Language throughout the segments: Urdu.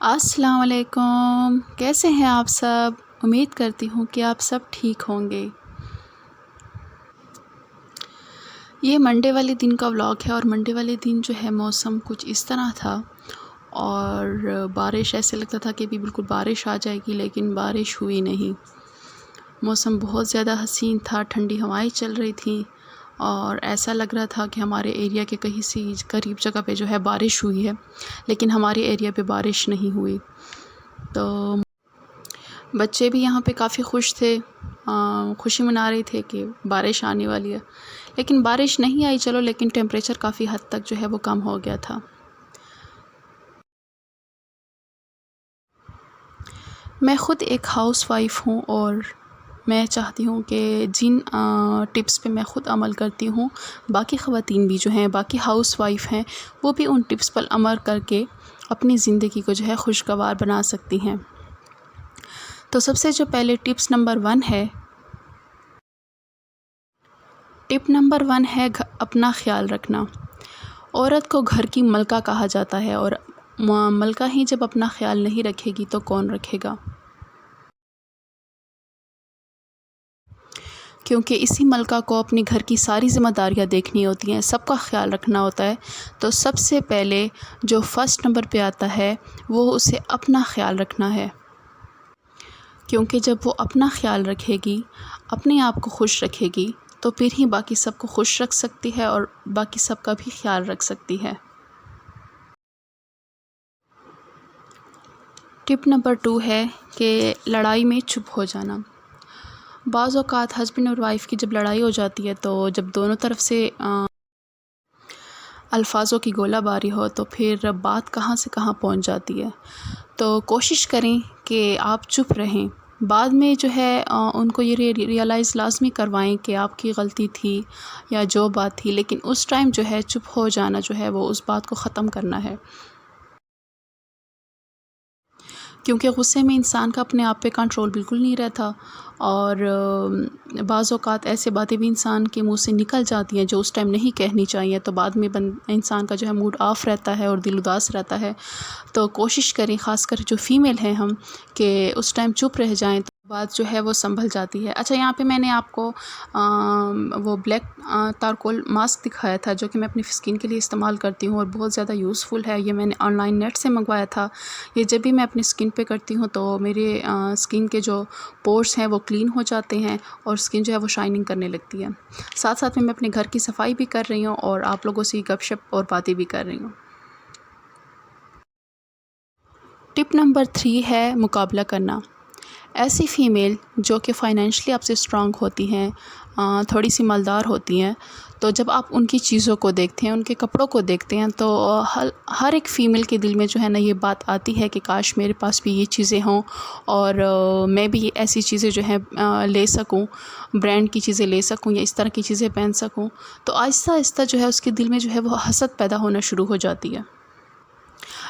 السلام علیکم، کیسے ہیں آپ سب؟ امید کرتی ہوں کہ آپ سب ٹھیک ہوں گے۔ یہ منڈے والے دن کا ولاگ ہے اور منڈے والے دن جو ہے موسم کچھ اس طرح تھا اور بارش ایسے لگتا تھا کہ بھی بالکل بارش آ جائے گی، لیکن بارش ہوئی نہیں۔ موسم بہت زیادہ حسین تھا، ٹھنڈی ہوائیں چل رہی تھیں اور ایسا لگ رہا تھا کہ ہمارے ایریا کے کہیں سی قریب جگہ پہ جو ہے بارش ہوئی ہے، لیکن ہمارے ایریا پہ بارش نہیں ہوئی۔ تو بچے بھی یہاں پہ کافی خوش تھے، خوشی منا رہے تھے کہ بارش آنے والی ہے، لیکن بارش نہیں آئی۔ چلو، لیکن ٹیمپریچر کافی حد تک جو ہے وہ کم ہو گیا تھا۔ میں خود ایک ہاؤس وائف ہوں اور میں چاہتی ہوں کہ جن ٹپس پہ میں خود عمل کرتی ہوں، باقی خواتین بھی جو ہیں، باقی ہاؤس وائف ہیں، وہ بھی ان ٹپس پر عمل کر کے اپنی زندگی کو جو ہے خوشگوار بنا سکتی ہیں۔ تو سب سے جو پہلے ٹپس نمبر 1 ہے اپنا خیال رکھنا۔ عورت کو گھر کی ملکہ کہا جاتا ہے اور ملکہ ہی جب اپنا خیال نہیں رکھے گی تو کون رکھے گا؟ کیونکہ اسی ملکہ کو اپنے گھر کی ساری ذمہ داریاں دیکھنی ہوتی ہیں، سب کا خیال رکھنا ہوتا ہے۔ تو سب سے پہلے جو فرسٹ نمبر پہ آتا ہے وہ اسے اپنا خیال رکھنا ہے، کیونکہ جب وہ اپنا خیال رکھے گی، اپنے آپ کو خوش رکھے گی، تو پھر ہی باقی سب کو خوش رکھ سکتی ہے اور باقی سب کا بھی خیال رکھ سکتی ہے۔ ٹپ نمبر 2 ہے کہ لڑائی میں چپ ہو جانا۔ بعض اوقات ہسبینڈ اور وائف کی جب لڑائی ہو جاتی ہے تو جب دونوں طرف سے الفاظوں کی گولہ باری ہو تو پھر بات کہاں سے کہاں پہنچ جاتی ہے۔ تو کوشش کریں کہ آپ چپ رہیں۔ بعد میں جو ہے ان کو یہ ریئلائز لازمی کروائیں کہ آپ کی غلطی تھی یا جو بات تھی، لیکن اس ٹائم جو ہے چپ ہو جانا جو ہے وہ اس بات کو ختم کرنا ہے، کیونکہ غصے میں انسان کا اپنے آپ پہ کنٹرول بالکل نہیں رہتا اور بعض اوقات ایسے باتیں بھی انسان کے منہ سے نکل جاتی ہیں جو اس ٹائم نہیں کہنی چاہیے، تو بعد میں انسان کا جو ہے موڈ آف رہتا ہے اور دل اداس رہتا ہے۔ تو کوشش کریں، خاص کر جو فیمیل ہیں ہم، کہ اس ٹائم چپ رہ جائیں تو بات جو ہے وہ سنبھل جاتی ہے۔ اچھا، یہاں پہ میں نے آپ کو وہ بلیک تارکول ماسک دکھایا تھا جو کہ میں اپنی اسکن کے لیے استعمال کرتی ہوں اور بہت زیادہ یوزفل ہے۔ یہ میں نے آن لائن نیٹ سے منگوایا تھا۔ یہ جب بھی میں اپنی اسکن پہ کرتی ہوں تو میرے اسکن کے جو پورس ہیں وہ کلین ہو جاتے ہیں اور اسکن جو ہے وہ شائننگ کرنے لگتی ہے۔ ساتھ ساتھ میں اپنے گھر کی صفائی بھی کر رہی ہوں اور آپ لوگوں سے گپ شپ اور باتیں بھی کر رہی ہوں۔ ٹپ نمبر 3 ہے مقابلہ کرنا۔ ایسی فیمیل جو کہ فائنینشلی آپ سے اسٹرانگ ہوتی ہیں، تھوڑی سی مالدار ہوتی ہیں، تو جب آپ ان کی چیزوں کو دیکھتے ہیں، ان کے کپڑوں کو دیکھتے ہیں، تو ہر ایک فیمیل کے دل میں جو ہے نا یہ بات آتی ہے کہ کاش میرے پاس بھی یہ چیزیں ہوں اور میں بھی ایسی چیزیں جو ہیں لے سکوں، برانڈ کی چیزیں لے سکوں یا اس طرح کی چیزیں پہن سکوں۔ تو آہستہ آہستہ جو ہے اس کے دل میں جو ہے وہ حسد پیدا ہونا شروع ہو جاتی ہے،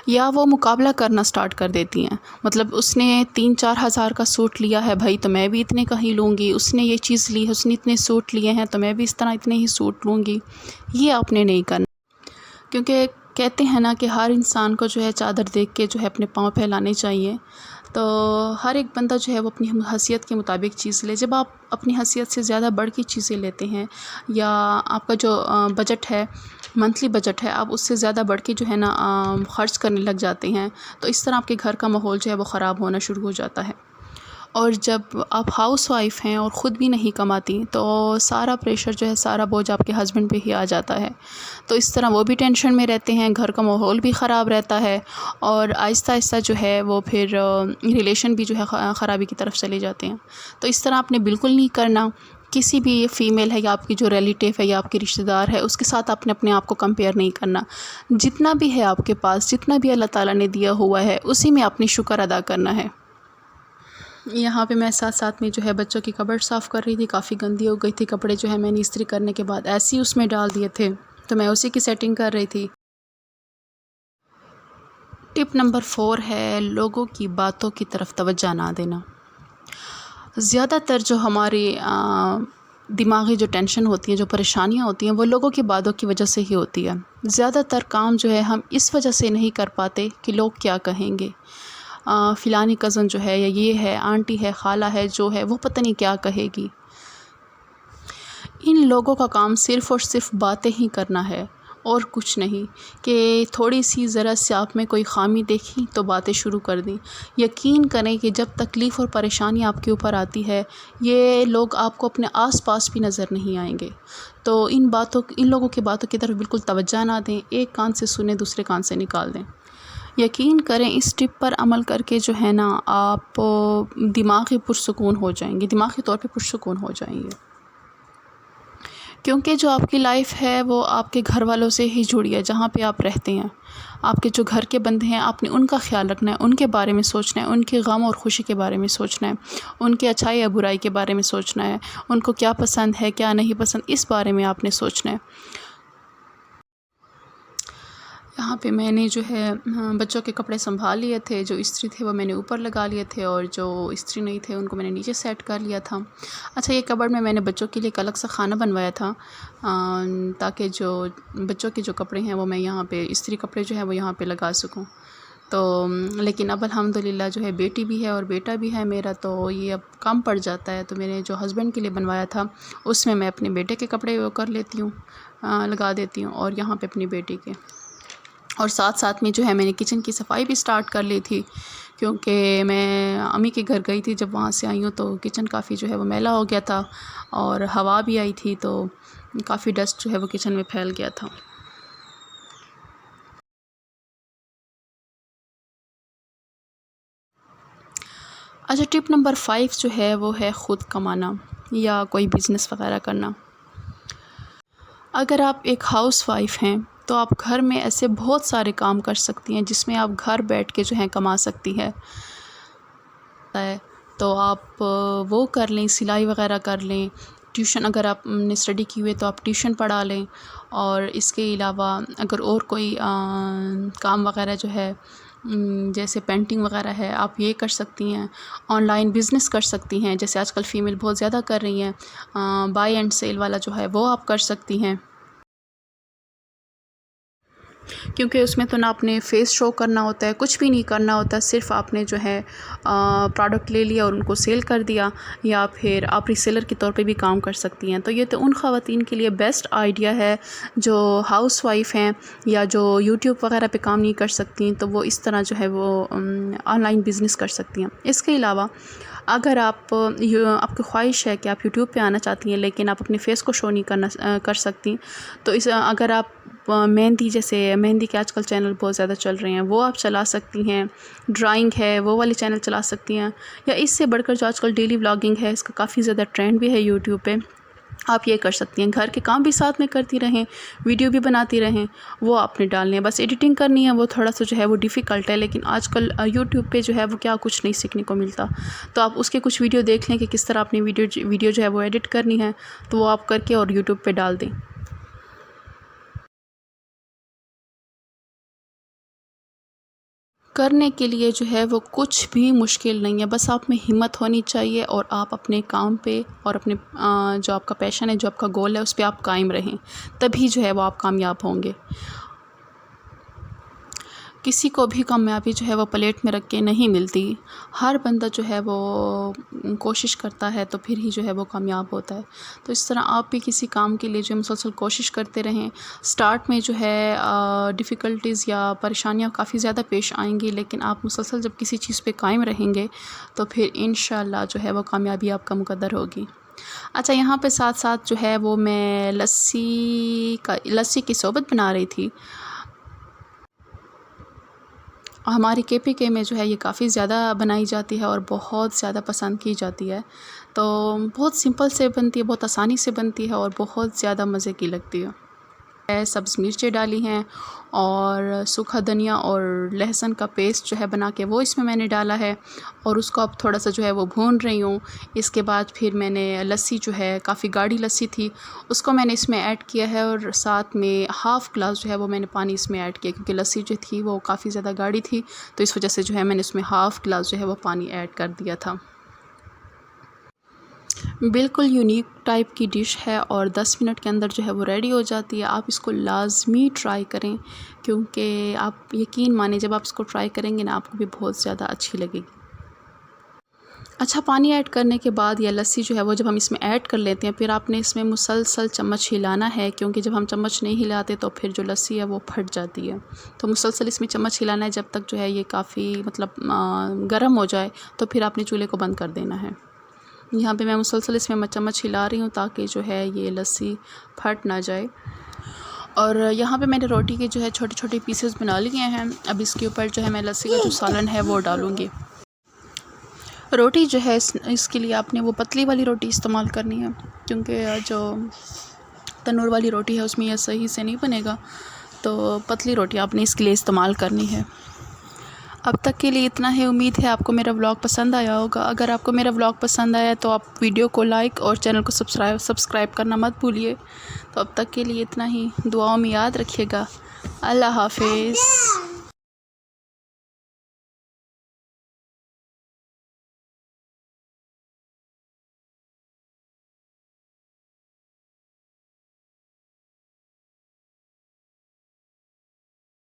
یا وہ مقابلہ کرنا سٹارٹ کر دیتی ہیں۔ مطلب اس نے 3-4 ہزار کا سوٹ لیا ہے بھائی، تو میں بھی اتنے کا ہی لوں گی۔ اس نے یہ چیز لی ہے، اس نے اتنے سوٹ لیے ہیں تو میں بھی اس طرح اتنے ہی سوٹ لوں گی۔ یہ آپ نے نہیں کرنا، کیونکہ کہتے ہیں نا کہ ہر انسان کو جو ہے چادر دیکھ کے جو ہے اپنے پاؤں پھیلانے چاہیے۔ تو ہر ایک بندہ جو ہے وہ اپنی حیثیت کے مطابق چیز لے۔ جب آپ اپنی حیثیت سے زیادہ بڑھ کی چیزیں لیتے ہیں یا آپ کا جو بجٹ ہے، منتھلی بجٹ ہے، آپ اس سے زیادہ بڑھ کے جو ہے نا خرچ کرنے لگ جاتے ہیں، تو اس طرح آپ کے گھر کا ماحول جو ہے وہ خراب ہونا شروع ہو جاتا ہے۔ اور جب آپ ہاؤس وائف ہیں اور خود بھی نہیں کماتی تو سارا پریشر جو ہے، سارا بوجھ آپ کے ہسبینڈ پہ ہی آ جاتا ہے۔ تو اس طرح وہ بھی ٹینشن میں رہتے ہیں، گھر کا ماحول بھی خراب رہتا ہے اور آہستہ آہستہ جو ہے وہ پھر ریلیشن بھی جو ہے خرابی کی طرف چلے جاتے ہیں۔ تو اس طرح آپ نے بالکل نہیں کرنا۔ کسی بھی فیمیل ہے یا آپ کی جو ریلیٹیو ہے یا آپ کی رشتہ دار ہے، اس کے ساتھ آپ نے اپنے آپ کو کمپیئر نہیں کرنا۔ جتنا بھی ہے آپ کے پاس، جتنا بھی اللہ تعالیٰ نے دیا ہوا ہے، اسی میں اپنی شکر ادا کرنا ہے۔ یہاں پہ میں ساتھ ساتھ میں جو ہے بچوں کی کبرڈ صاف کر رہی تھی، کافی گندی ہو گئی تھی، کپڑے جو ہے میں نے استری کرنے کے بعد ایسے ہی اس میں ڈال دیے تھے، تو میں اسی کی سیٹنگ کر رہی تھی۔ ٹپ نمبر 4 ہے لوگوں کی باتوں کی طرف توجہ نہ دینا۔ زیادہ تر جو ہمارے دماغی جو ٹینشن ہوتی ہیں، جو پریشانیاں ہوتی ہیں، وہ لوگوں کی باتوں کی وجہ سے ہی ہوتی ہے۔ زیادہ تر کام جو ہے ہم اس وجہ سے نہیں کر پاتے کہ لوگ کیا کہیں گے، فلانی کزن جو ہے یا یہ ہے، آنٹی ہے، خالہ ہے، جو ہے وہ پتہ نہیں کیا کہے گی۔ ان لوگوں کا کام صرف اور صرف باتیں ہی کرنا ہے اور کچھ نہیں، کہ تھوڑی سی ذرا سے آپ میں کوئی خامی دیکھی تو باتیں شروع کر دیں۔ یقین کریں کہ جب تکلیف اور پریشانی آپ کے اوپر آتی ہے، یہ لوگ آپ کو اپنے آس پاس بھی نظر نہیں آئیں گے۔ تو ان لوگوں کی باتوں کی طرف بالکل توجہ نہ دیں، ایک کان سے سنیں دوسرے کان سے نکال دیں۔ یقین کریں اس ٹپ پر عمل کر کے جو ہے نا، آپ دماغی پرسکون ہو جائیں گے، دماغی طور پہ پرسکون ہو جائیں گے، کیونکہ جو آپ کی لائف ہے وہ آپ کے گھر والوں سے ہی جڑی ہے، جہاں پہ آپ رہتے ہیں۔ آپ کے جو گھر کے بندے ہیں، آپ نے ان کا خیال رکھنا ہے، ان کے بارے میں سوچنا ہے، ان کے غم اور خوشی کے بارے میں سوچنا ہے، ان کے اچھائی یا برائی کے بارے میں سوچنا ہے، ان کو کیا پسند ہے کیا نہیں پسند، اس بارے میں آپ نے سوچنا ہے۔ یہاں پہ میں نے جو ہے بچوں کے کپڑے سنبھال لیے تھے، جو استری تھے وہ میں نے اوپر لگا لیے تھے، اور جو استری نہیں تھے ان کو میں نے نیچے سیٹ کر لیا تھا۔ اچھا، یہ کبرڈ میں نے بچوں کے لیے ایک الگ سا خانہ بنوایا تھا، تاکہ جو بچوں کے جو کپڑے ہیں وہ میں یہاں پہ، استری کپڑے جو ہے وہ یہاں پہ لگا سکوں۔ تو لیکن اب الحمدللہ جو ہے بیٹی بھی ہے اور بیٹا بھی ہے میرا، تو یہ اب کم پڑ جاتا ہے، تو میں نے جو ہسبینڈ کے لیے بنوایا تھا اس میں اپنے بیٹے کے کپڑے وہ کر لیتی ہوں، لگا دیتی ہوں، اور یہاں پہ اپنی بیٹی کے، اور ساتھ ساتھ میں جو ہے میں نے کچن کی صفائی بھی سٹارٹ کر لی تھی، کیونکہ میں امی کے گھر گئی تھی، جب وہاں سے آئی ہوں تو کچن کافی جو ہے وہ میلا ہو گیا تھا، اور ہوا بھی آئی تھی، تو کافی ڈسٹ جو ہے وہ کچن میں پھیل گیا تھا۔ اچھا، ٹپ نمبر 5 جو ہے وہ ہے خود کمانا یا کوئی بزنس وغیرہ کرنا۔ اگر آپ ایک ہاؤس وائف ہیں تو آپ گھر میں ایسے بہت سارے کام کر سکتی ہیں جس میں آپ گھر بیٹھ کے جو ہے کما سکتی ہے، تو آپ وہ کر لیں، سلائی وغیرہ کر لیں، ٹیوشن اگر آپ نے اسٹڈی کی ہوئی ہے تو آپ ٹیوشن پڑھا لیں، اور اس کے علاوہ اگر اور کوئی کام وغیرہ جو ہے جیسے پینٹنگ وغیرہ ہے، آپ یہ کر سکتی ہیں۔ آن لائن بزنس کر سکتی ہیں، جیسے آج کل فیمیل بہت زیادہ کر رہی ہیں، بائی اینڈ سیل والا جو ہے وہ آپ کر سکتی ہیں، کیونکہ اس میں تو نہ اپنے فیس شو کرنا ہوتا ہے، کچھ بھی نہیں کرنا ہوتا، صرف آپ نے جو ہے پروڈکٹ لے لیا اور ان کو سیل کر دیا، یا پھر آپ ری سیلر کے طور پہ بھی کام کر سکتی ہیں۔ تو یہ تو ان خواتین کے لیے بیسٹ آئیڈیا ہے جو ہاؤس وائف ہیں یا جو یوٹیوب وغیرہ پہ کام نہیں کر سکتی، تو وہ اس طرح جو ہے وہ آن لائن بزنس کر سکتی ہیں۔ اس کے علاوہ اگر آپ کی خواہش ہے کہ آپ یوٹیوب پہ آنا چاہتی ہیں لیکن آپ اپنے فیس کو شو نہیں کر سکتی، تو اگر آپ مہندی، جیسے مہندی کے آج کل چینل بہت زیادہ چل رہے ہیں، وہ آپ چلا سکتی ہیں، ڈرائنگ ہے وہ والی چینل چلا سکتی ہیں، یا اس سے بڑھ کر جو آج کل ڈیلی ولاگنگ ہے، اس کا کافی زیادہ ٹرینڈ بھی ہے یوٹیوب پہ، آپ یہ کر سکتی ہیں۔ گھر کے کام بھی ساتھ میں کرتی رہیں، ویڈیو بھی بناتی رہیں، وہ آپ نے ڈالنے ہیں، بس ایڈیٹنگ کرنی ہے، وہ تھوڑا سا جو ہے وہ ڈیفیکلٹ ہے، لیکن آج کل یوٹیوب پہ جو ہے وہ کیا کچھ نہیں سیکھنے کو ملتا، تو آپ اس کے کچھ ویڈیو دیکھ لیں کہ کس طرح اپنی ویڈیو جو ہے وہ ایڈٹ کرنی ہے، تو وہ آپ کر کے اور یوٹیوب پہ ڈال دیں۔ کرنے کے لیے جو ہے وہ کچھ بھی مشکل نہیں ہے، بس آپ میں ہمت ہونی چاہیے، اور آپ اپنے کام پہ اور اپنے جو آپ کا پیشن ہے، جو آپ کا گول ہے، اس پہ آپ قائم رہیں، تبھی جو ہے وہ آپ کامیاب ہوں گے۔ کسی کو بھی کامیابی جو ہے وہ پلیٹ میں رکھ کے نہیں ملتی، ہر بندہ جو ہے وہ کوشش کرتا ہے تو پھر ہی جو ہے وہ کامیاب ہوتا ہے۔ تو اس طرح آپ بھی کسی کام کے لیے جو مسلسل کوشش کرتے رہیں، سٹارٹ میں جو ہے ڈیفیکلٹیز یا پریشانیاں کافی زیادہ پیش آئیں گی، لیکن آپ مسلسل جب کسی چیز پہ قائم رہیں گے تو پھر انشاءاللہ جو ہے وہ کامیابی آپ کا مقدر ہوگی۔ اچھا، یہاں پہ ساتھ ساتھ جو ہے وہ میں لسی کی صحبت بنا رہی تھی۔ ہمارے KPK میں جو ہے یہ کافی زیادہ بنائی جاتی ہے اور بہت زیادہ پسند کی جاتی ہے، تو بہت سمپل سے بنتی ہے، بہت آسانی سے بنتی ہے، اور بہت زیادہ مزے کی لگتی ہے۔ سبز مرچیں ڈالی ہیں، اور سوکھا دھنیا اور لہسن کا پیسٹ جو ہے بنا کے وہ اس میں نے ڈالا ہے، اور اس کو اب تھوڑا سا جو ہے وہ بھون رہی ہوں۔ اس کے بعد پھر میں نے لسی جو ہے، کافی گاڑھی لسی تھی، اس کو میں نے اس میں ایڈ کیا ہے، اور ساتھ میں ہاف گلاس جو ہے وہ میں نے پانی اس میں ایڈ کیا، کیونکہ لسی جو تھی وہ کافی زیادہ گاڑھی تھی، تو اس وجہ سے جو ہے میں نے اس میں ہاف گلاس جو ہے وہ پانی ایڈ کر دیا تھا۔ بالکل یونیک ٹائپ کی ڈش ہے اور 10 منٹ کے اندر جو ہے وہ ریڈی ہو جاتی ہے. آپ اس کو لازمی ٹرائی کریں کیونکہ آپ یقین مانیں جب آپ اس کو ٹرائی کریں گے نا آپ کو بھی بہت زیادہ اچھی لگے گی. اچھا پانی ایڈ کرنے کے بعد یا لسی جو ہے وہ جب ہم اس میں ایڈ کر لیتے ہیں پھر آپ نے اس میں مسلسل چمچ ہلانا ہے کیونکہ جب ہم چمچ نہیں ہلاتے تو پھر جو لسی ہے وہ پھٹ جاتی ہے. تو مسلسل اس میں چمچ ہلانا ہے جب تک جو ہے یہ کافی مطلب گرم ہو جائے تو پھر آپ نے چولہے کو بند کر دینا ہے. یہاں پہ میں مسلسل اس میں چمچ ہلا رہی ہوں تاکہ جو ہے یہ لسی پھٹ نہ جائے. اور یہاں پہ میں نے روٹی کے جو ہے چھوٹے چھوٹے پیسز بنا لیے ہیں. اب اس کے اوپر جو ہے میں لسی کا جو سالن ہے وہ ڈالوں گی. روٹی جو ہے اس کے لیے آپ نے وہ پتلی والی روٹی استعمال کرنی ہے کیونکہ جو تنور والی روٹی ہے اس میں یہ صحیح سے نہیں بنے گا. تو پتلی روٹی آپ نے اس کے لیے استعمال کرنی ہے. اب تک کے لیے اتنا ہے. امید ہے آپ کو میرا ولاگ پسند آیا ہوگا. اگر آپ کو میرا ولاگ پسند آیا تو آپ ویڈیو کو لائک اور چینل کو سبسکرائب کرنا مت بھولیے. تو اب تک کے لیے اتنا ہی. دعاؤں میں یاد رکھیے گا. اللہ حافظ.